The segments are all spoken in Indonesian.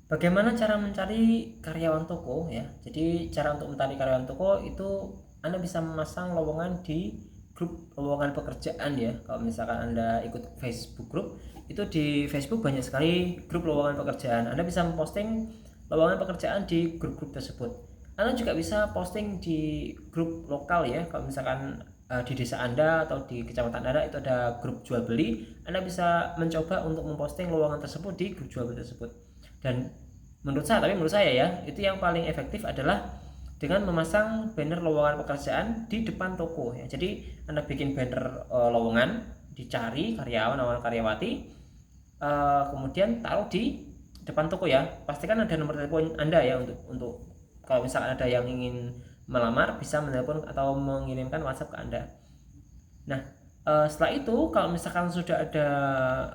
Bagaimana cara mencari karyawan toko ya? Jadi cara untuk mencari karyawan toko itu Anda bisa memasang lowongan di grup lowongan pekerjaan ya. Kalau misalkan Anda ikut Facebook group, itu di Facebook banyak sekali grup lowongan pekerjaan. Anda bisa memposting lowongan pekerjaan di grup-grup tersebut. Anda juga bisa posting di grup lokal ya. Kalau misalkan di desa Anda atau di kecamatan Anda itu ada grup jual beli, Anda bisa mencoba untuk memposting lowongan tersebut di grup jual beli tersebut. Dan menurut saya ya, itu yang paling efektif adalah dengan memasang banner lowongan pekerjaan di depan toko ya. Jadi Anda bikin banner lowongan, dicari karyawan atau karyawati, kemudian taruh di depan toko ya. Pastikan ada nomor telepon Anda ya, untuk kalau misalkan ada yang ingin melamar bisa menelepon atau mengirimkan WhatsApp ke Anda. Nah, setelah itu kalau misalkan sudah ada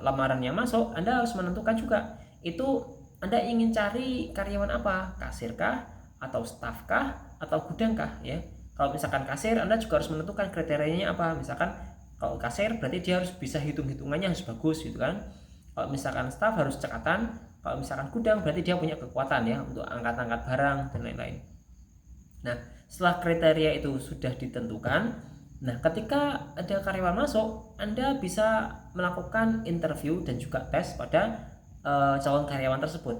lamaran yang masuk, Anda harus menentukan juga itu Anda ingin cari karyawan apa, kasir kah, atau staff kah, atau gudang kah ya. Kalau misalkan kasir, Anda juga harus menentukan kriterianya apa. Misalkan kalau kasir berarti dia harus bisa hitungannya harus bagus gitu kan. Kalau misalkan staff harus cekatan, kalau misalkan gudang berarti dia punya kekuatan ya untuk angkat-angkat barang dan lain-lain. Nah, setelah kriteria itu sudah ditentukan, nah ketika ada karyawan masuk, Anda bisa melakukan interview dan juga tes pada calon karyawan tersebut.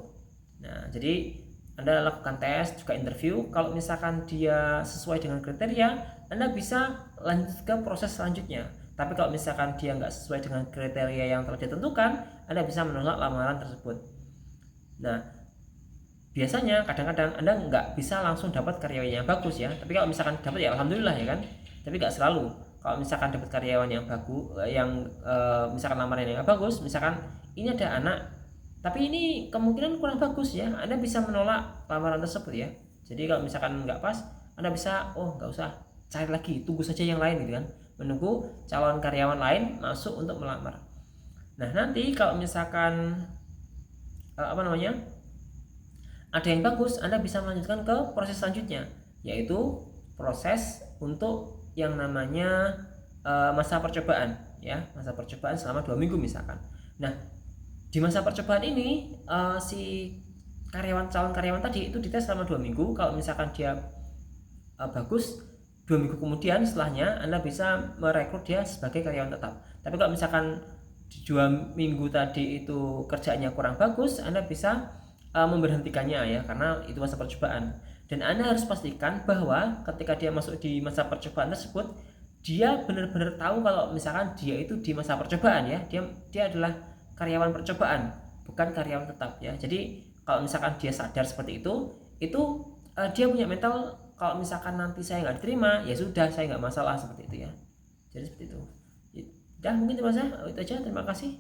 Nah, jadi Anda lakukan tes juga interview. Kalau misalkan dia sesuai dengan kriteria, Anda bisa lanjut ke proses selanjutnya. Tapi kalau misalkan dia nggak sesuai dengan kriteria yang telah ditentukan, Anda bisa menolak lamaran tersebut. Nah, biasanya kadang-kadang Anda nggak bisa langsung dapat karyawan yang bagus ya, tapi kalau misalkan dapat ya alhamdulillah ya kan, tapi nggak selalu. Kalau misalkan dapat karyawan yang bagus, yang misalkan lamaran yang bagus, misalkan ini ada anak tapi ini kemungkinan kurang bagus ya, Anda bisa menolak lamaran tersebut ya. Jadi kalau misalkan nggak pas, Anda bisa nggak usah cari lagi, tunggu saja yang lain gitu kan, menunggu calon karyawan lain masuk untuk melamar. Nah, nanti kalau misalkan apa namanya, ada yang bagus, Anda bisa melanjutkan ke proses selanjutnya, yaitu proses untuk yang namanya masa percobaan ya, masa percobaan selama 2 minggu misalkan. Nah, di masa percobaan ini si calon karyawan tadi itu dites selama 2 minggu. Kalau misalkan dia bagus, 2 minggu kemudian setelahnya Anda bisa merekrut dia sebagai karyawan tetap. Tapi kalau misalkan di 2 minggu tadi itu kerjanya kurang bagus, Anda bisa memberhentikannya ya, karena itu masa percobaan. Dan Anda harus pastikan bahwa ketika dia masuk di masa percobaan tersebut, dia benar-benar tahu kalau misalkan dia itu di masa percobaan ya, dia adalah karyawan percobaan, bukan karyawan tetap ya. Jadi kalau misalkan dia sadar seperti itu dia punya mental, kalau misalkan nanti saya nggak diterima ya sudah, saya nggak masalah seperti itu ya. Jadi seperti itu. Dan mungkin itu aja, terima kasih.